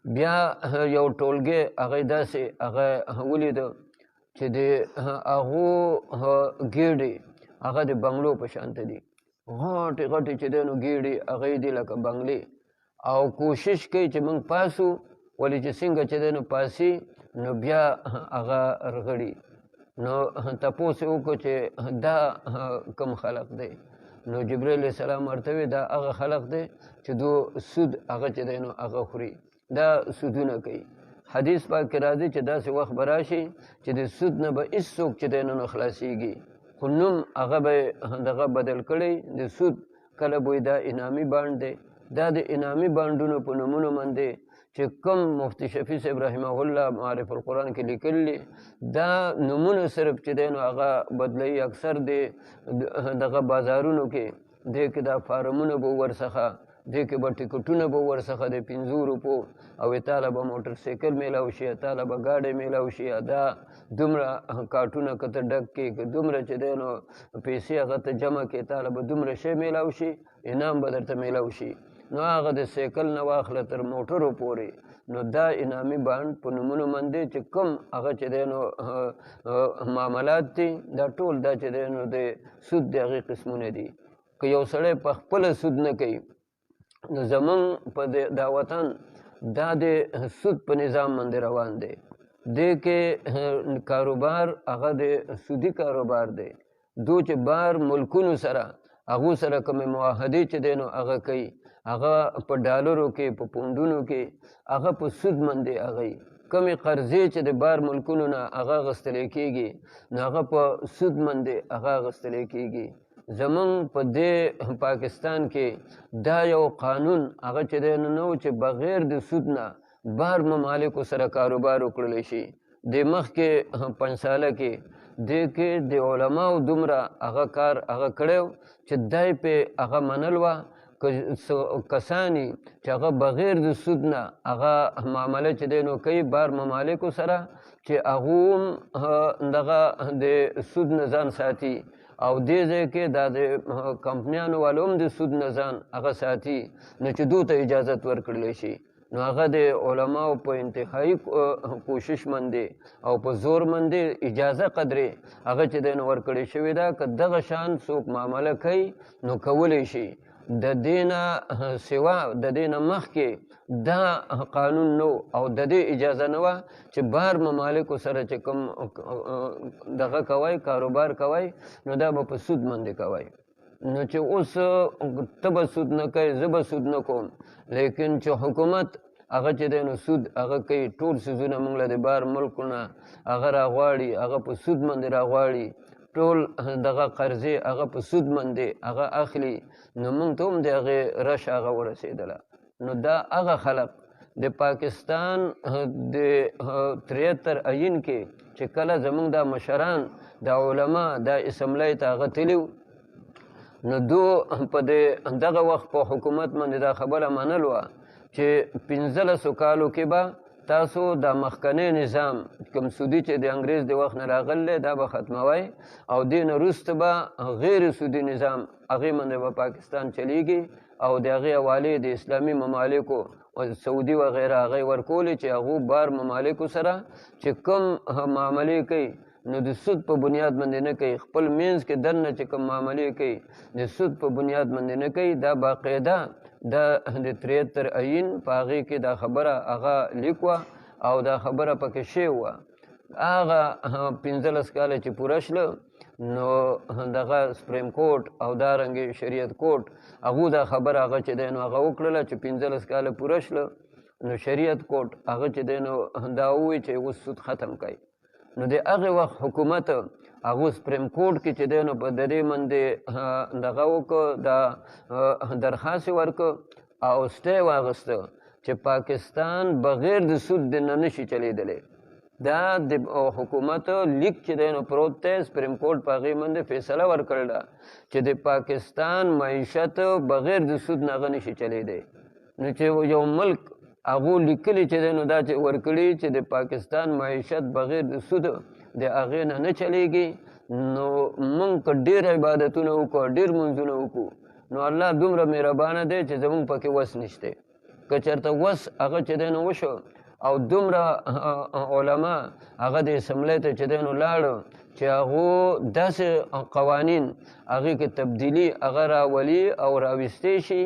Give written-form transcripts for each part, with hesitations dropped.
بیا یو ټولګې هغه داسې هغه ولیده چې د هغو ګېډې هغه د بنګلو په شانته دي، غټې غټې چې دی نو ګېډې هغه دي لکه بنګلې، او کوشش کوي چې موږ پاسو، ولې چې څنګه چې دی نو پاسي نو بیا هغه رغړي. نو تپوس یې وکړو چې دا کوم خلق دی؟ نو جبرائیل علیه السلام ورته وی دا هغه خلق دی چې دو سود هغه چې دی نو هغه خوري، دا سودونه کوي. حدیث پاک کې راځي چې داسې وخت به راشي چې د سود نه به هېڅوک چې دی نو خلاصېږي، خو نوم هغه به دغه بدل کړی د سود. کله به دا انعامي بانډ دی، دا د انعامي بانډونو په نومونو باندې چې کوم مفتی شفیع صاحب رحمه الله معارف القرآن کې لیکلي، دا نومونه صرف چې دی نو هغه بدلوي. اکثر د دغه بازارونو کې دې کې دا فارمونه به ورڅخه، دې کې به ټکټونه به ورڅخه د 5 روپو، او تاله به موټر سایکل میلاو شي، تاله به ګاډی میلاو شي، دا دومره کارټونه که ته ډک کې، که دومره چې دی نو پیسې هغه ته جمع کې، تاله به دومره شی میلاو شي، انعام به درته میلاو شي. نو هغه د سایکل نه واخله تر موټرو پورې، نو دا انعامي بانډ په نومونو باندې چې کوم هغه چې دی نو معاملات دي، دا ټول دا چې دی نو د سود د هغې قسمونه دي. که یو سړی په خپله سود نه کوي، نو زمونږ په دا وطن دا د سود په نظام باندې روان دی. دې کې کاروبار هغه د سودي کاروبار دی. دو چې بار ملکونو سره هغو سره کومې معاهدې چې دی نو هغه کوي، هغه په ډالرو کې، په پونډونو کې، هغه په سود باندې هغه کمې قرضې چې د بار ملکونو نه هغه اخیستلی کېږي، نو هغه په سود باندې هغه اخیستلی کېږي. زمونږ په دې پاکستان کې دا یو قانون هغه چې دی نو چې بغیر د سود نه بار ممالکو سره کاروبار وکړلی شي. د مخکې 5 ساله کې دې کې د علماو دومره هغه کار هغه کړی چې دای پې هغه منل وه. کسانی چې هغه بغیر د سود نه هغه معامله چې دی نو کوي بار ممالکو سره، چې هغو هم دغه د سود نه ځان ساتي، او دې ځای کې دا د کمپنیانو والو هم د سود نه ځان هغه ساتي، نو چې دو ته اجازت ورکړلی شي. نو هغه د علماو په انتهایی کوشش باندې او په زور باندې اجازه قدرې هغه چې دی نو ورکړې شوې ده. که دغه شان څوک معامله کوي نو کولی شي. د دې نه سوا د دې نه مخکې دا قانون نو او د دې اجازه نه وه چې بار ممالکو سره چې کوم دغه کوئ کاروبار کوئ، نو دا به په سود باندې کوئ. نو چې اوس ته به سود نه کوې، زه به سود نه کوم، لیکن چې حکومت هغه چې دی نو سود هغه کوي، ټول څیزونه موږ له د بار ملکو نه هغه راغواړي، هغه په سود باندې راغواړي، ټول دغه قرضې هغه په سود باندې هغه اخلي. نو موږ ته هم د هغې رش هغه ورسېدله. نو دا هغه خلق د پاکستان د 73 آیین کې چې کله زموږ دا مشران دا علما دا اسمبلی ته هغه تلي، نو دو په دغه وخت په حکومت باندې دا خبره منل وه چې 15 کالو کې به تاسو دا مخکنی نظام کوم سودي چې د انګریز د وخت نه راغلی دا به ختموئ، او دې نه وروسته به غیر سودي نظام هغې باندې به پاکستان چلیږي، او د هغې حوالې د اسلامي ممالکو سعودي وغیره هغې ورکولې چې هغو بار ممالکو سره چې کوم معاملې کوي نو د سود په بنیاد باندې نه کوي، خپل منځ کې دننه چې کوم معاملې کوي د سود په بنیاد باندې نه کوي. دا باقاعده دا د 73 آیین په هغې کې دا خبره هغه لیک وه او دا خبره پکې شوې وه. هغه 15 کاله چې پوره شله، نو دغه سپریم کورټ او دارنګې شریعت کورټ هغو دا خبره هغه چې دی نو هغه وکړله چې 15 کاله پوره شله، نو شریعت کورټ هغه چې دی نو دا ووایي چې اوس سود ختم کوي. نو د هغې وخت حکومت هغو سپریم کورټ کې چې دی نو په د دې باندې دغه وکړه، دا درخواست یې ورکړه او سټی یې واخیسته چې پاکستان بغیر د سود د نه نشي چلیدلی. دا د حکومت لیک چې دی نو پروت دی، سپریم کورټ په هغې باندې فیصله ورکړې ده چې د پاکستان معیشت بغیر د سود نه هغه نشي چلیدی. نو چې یو ملک هغو لیکلي چې دی نو دا چې ورکړي چې د پاکستان معیشت بغیر د سود د هغې نه نه چلیږي، نو موږ که ډېر عبادتونه وکړو، ډېر منځونه وکړو، نو الله دومره مهربانه دی چې زموږ پکې وس نشته. که چېرته وس هغه چې دی نو وشو او دومره علما هغه د اسمبلی ته چې دی نو لاړو چې هغو داسې قوانین هغې کې تبدیلي هغه راولي او راویستی شي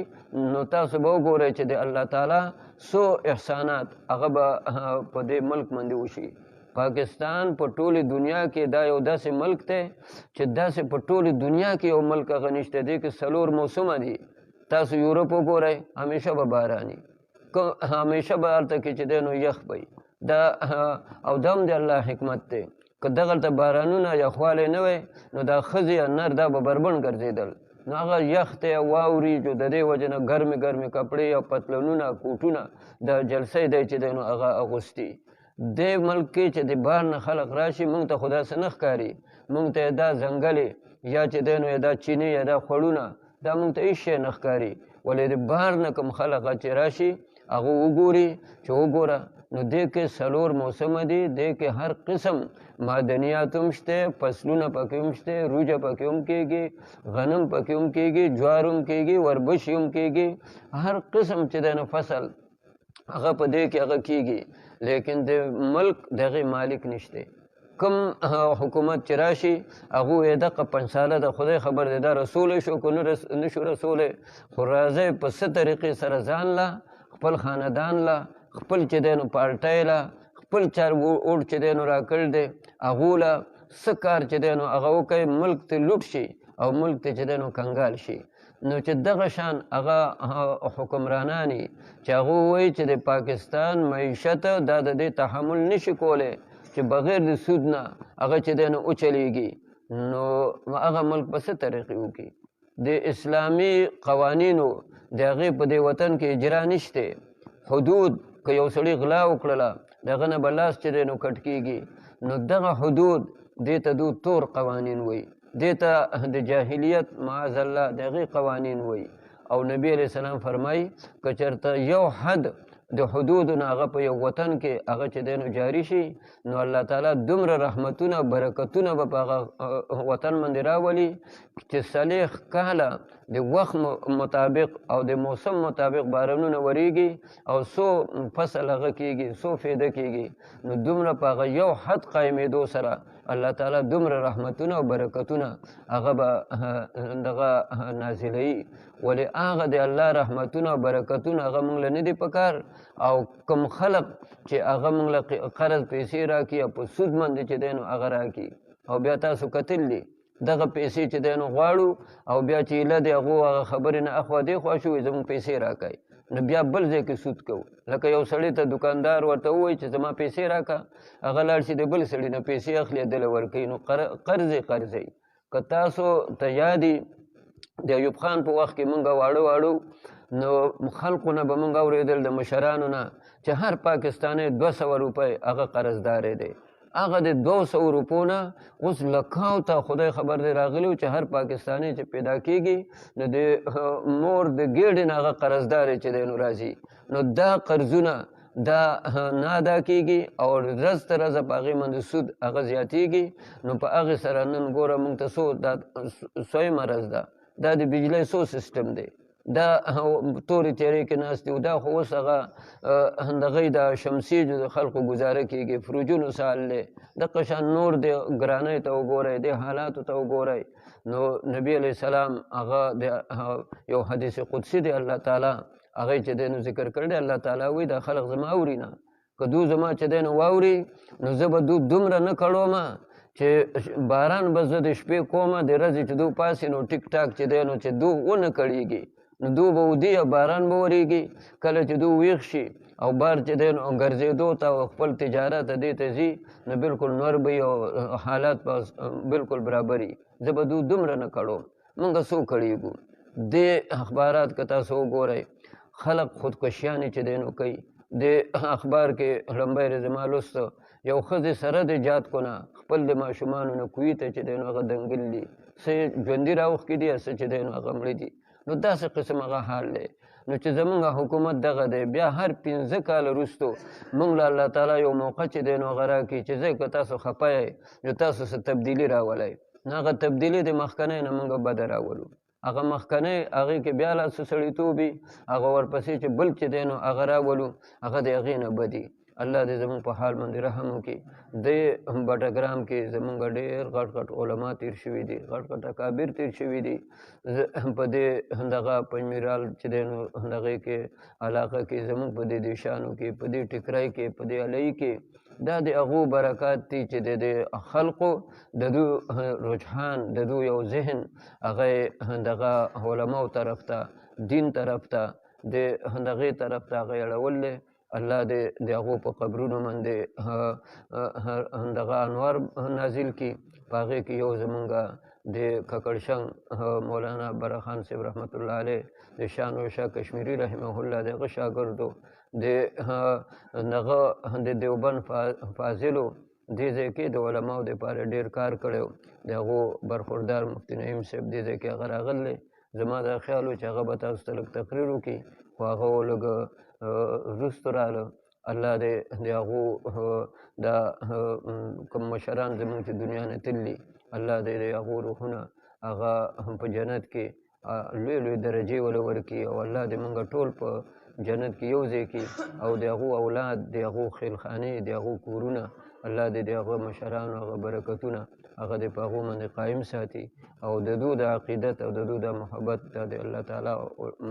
نو تاسو به وګورئ چې د الله تعالی څو احسانات هغه به په دې ملک باندې وشي. پاکستان په ټولې دنیا کې دا یو داسې ملک دی چې داسې په ټولې دنیا کې یو ملک هغه نشته دی کې 4 موسمه دي. تاسو یورپ وګورئ همیشه به باراني همیشه به هلته کې چې دی نو یخ وي دا او دا هم د الله حکمت دی. که دغلته بارانونه یخوالی نه وی نو دا ښځې یا نر دا به بربنډ ګرځېدل نو هغه یخ دی واوري جو د دې وجې نه ګرمې ګرمې کپړې او پتلونونه کوټونه د جلسې دی چې دی نو هغه اغوستي. دې ملک کې چې د بهر نه خلق راشي موږ ته خو داسې نه ښکاري موږ ته دا ځنګلې یا چې دی نو دا چینې یا دا خوړونه دا موږ ته هېڅ شی نه ښکاري ولې د بهر نه کوم خلق چې راشي هغه وګوري چې وګوره نو دې کې 4 موسمه دي دې کې هر قسم معدنیات هم شته فصلونه پکې هم شته روجه پکې هم کېږي غنم پکې هم کېږي جوار هم کېږي وربشي هم کېږي هر قسم چې دی نو فصل هغه په دې کې هغه کېږي لیکن د ملک دغه مالک نشته. کم حکومت چې راشي هغه یې دغه 5 ساله د خدای خبر دی دا رسول شو که نه شو رسول خو راځئ په څه طریقې سره ځان له خپل خاندان له خپل چې دی نو پارټۍ له خپل چار اوټ چې دی نو راکړ دی هغو له څه کار چې دی نو هغه وکړئ ملک ته لوټ شي او ملک ته چې دی نو کنګال شي. نو چې دغه شان هغه حکمرانانی چې هغه وایي چې د پاکستان معیشت دا د دې تحمل نشي کولی چې بغیر د سود نه هغه چې دی نو وچلیږي نو هغه ملک په څه طریقې وکړي. د اسلامي قوانینو د هغې په دې وطن کې اجرا نشته. حدود که یو سړي غلا وکړله د هغه نه به لاس چې دی نو کټ کېږي نو دغه حدود دې ته دو تور قوانین وایي دې ته د جاهلیت معاذ الله د هغې قوانین وایي. او نبی علیه السلام فرمایي که چېرته یو حد د حدودو نه هغه په یو وطن کې هغه چې دی نو جاري شي نو الله تعالی دومره رحمتونه برکتونه به په هغه وطن باندې راولي چې 40 کاله د وخت مطابق او د موسم مطابق بارانونه وریږي او څو فصل هغه کېږي څو فایده کېږي نو دومره په هغه یو حد قایمېدو سره الله تعالی دومره رحمتونه او برکتونه هغه به دغه نازلوي. ولې هغه د الله رحمتونه او برکتونه هغه موږ له نه دي پکار او کوم خلق چې هغه موږ له قرض پیسې راکړي او په سود باندې چې دی نو هغه راکړي او بیا تاسو کتل دي دغه پیسې چې دی نو غواړو او بیا چې ایله د هغو هغه خبرې نه اخوا دېخوا شوې زموږ پیسې راکړئ نو بیا بل ځای کې سود کوو. لکه یو سړی ته دوکاندار ورته ووایي چې زما پیسې راکړه هغه لاړ شي د بل سړي نه پیسې اخلي دله ورکوي نو قرضې. که تاسو ته یادي د ایوب خان په وخت کې مونږ واړو نو خلقو نه به مونږ اورېدل د مشرانو نه چې هر پاکستانی 200 روپۍ هغه قرضداری دی. هغه د 200 روپو نه اوس لکاو ته خدای خبر دی راغلی چې هر پاکستانی چې پیدا کېږي نو د مور د ګېډې نه هغه قرضداری چې دی نو راځي نو دا قرضونه دا نه ادا کېږي او ورځ تر ورځه په هغې باندې سود هغه زیاتېږي نو په هغې سره نن ګوره مونږ ته څو دا 100 مرض ده دا د بجلی څو سیسټم دی دا تورې تیارې کې ناست دي دا خو اوس هغه دغې د شمسي د خلقو ګزاره کېږي فروجونو سال دی دغه شان نور د ګرانۍ ته وګورئ د حالاتو ته وګورئ. نو نبی علیه السلام هغه د یو حدیث قدسي دی الله تعالی هغه چې دی نو ذکر کړی الله تعالی وایي دا خلق زما اوري نه که دو زما چې دی نو واوري نو زه به دومره نه کړوم چې باران به زه د شپې کومه د ورځې چې دو پاسې نو ټیک ټاک چې دی نو چې دو ونه کړېږي نو دو به ودي او باران به ورېږي کله چې دو ویښ شي او بار چې دی نو ګرځېدو ته او خپل تجارت دې ته ځي نو بلکل نور به او حالات به بلکل برابري زه به دومره نه کړو مونږ څو کړېږو. دې اخبارات که تاسو وګورئ خلق خودکشیانې چې دی نو کوي د اخبار کې لمبی رزما لوسته یو ښځې سره د جات کو نه خپل د ماشومانو نه کوي ته چې دی نو هغه دنګل دي څه ژوندي راوښکي دي څه چې دی نو هغه مړه دي نو داسې قسم هغه حال دی. نو چې زمونږ حکومت دغه دی بیا هر 15 کاله وروستو مونږ له الله تعالی یو موقع چې دی نو هغه راکړي چې ځای که تاسو خفه یئ نو تاسو څه تبدیلي راولئ نو هغه تبدیلي د مخکنۍ نه مونږ بده راولو هغه مخکنی هغې کې بیا لا څه سړیتوب وي هغه ورپسې چې بل چې دی نو هغه راولو هغه د هغې نه بدي. الله دې زموږ په حال باندې رحم وکړي. د بټګرام کې زموږ ډېر غټ غټ علما تیر شوي دي، غټ غټ اکابر تیر شوي دي. په دې دغه پنجمېرال چې دی نو دغې کې علاقه کې زموږ په دې دیشانو کې، په دې ټکرۍ کې، په دې علۍ کې دا د هغو برکات دي چې د خلقو د دو رجحان د دو یو ذهن هغه دغه علماو طرف ته، دین طرف ته، د دغې طرف ته هغه اړول دی. الله دې د هغو په قبرونو باندې دغه انوار نازل کړي. په هغې کې یو زمونږ د ککړشنګ مولانا براخان صاحب رحمت الله علیه د شاه شاه کشمیري رحمه الله د هغه شاګردو د هغه د دیوبند فاضلو دې ځای کې د علماو دپاره ډېر کار کړی و. د هغو برخوردار مفتي نعیم صاحب دې ځای کې هغه راغلی. زما دا خیال و چې هغه به تاسو ته لږ تقریر وکړي، خو هغه لږ وروسته راغله. الله دې د هغو دا کوم مشران زموږ چې دنیا نه تللي، الله دې د هغو روحونه هغه په جنت کې لوی لوی درجې وله ورکړي، او الله دې موږ ټول په جنت کې یو ځای کړي، او د هغو اولاد، د هغو خیلخانې، د هغو کورونه الله دې د هغه مشرانو هغه برکتونه هغه دې په هغو باندې قایم ساتي، او د دو د عقیدت او د دو د محبت دا د الله تعالی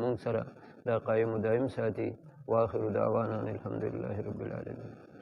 موږ سره دا قایم و دایم ساتي. واخر دعوانا الحمد لله رب العالمين.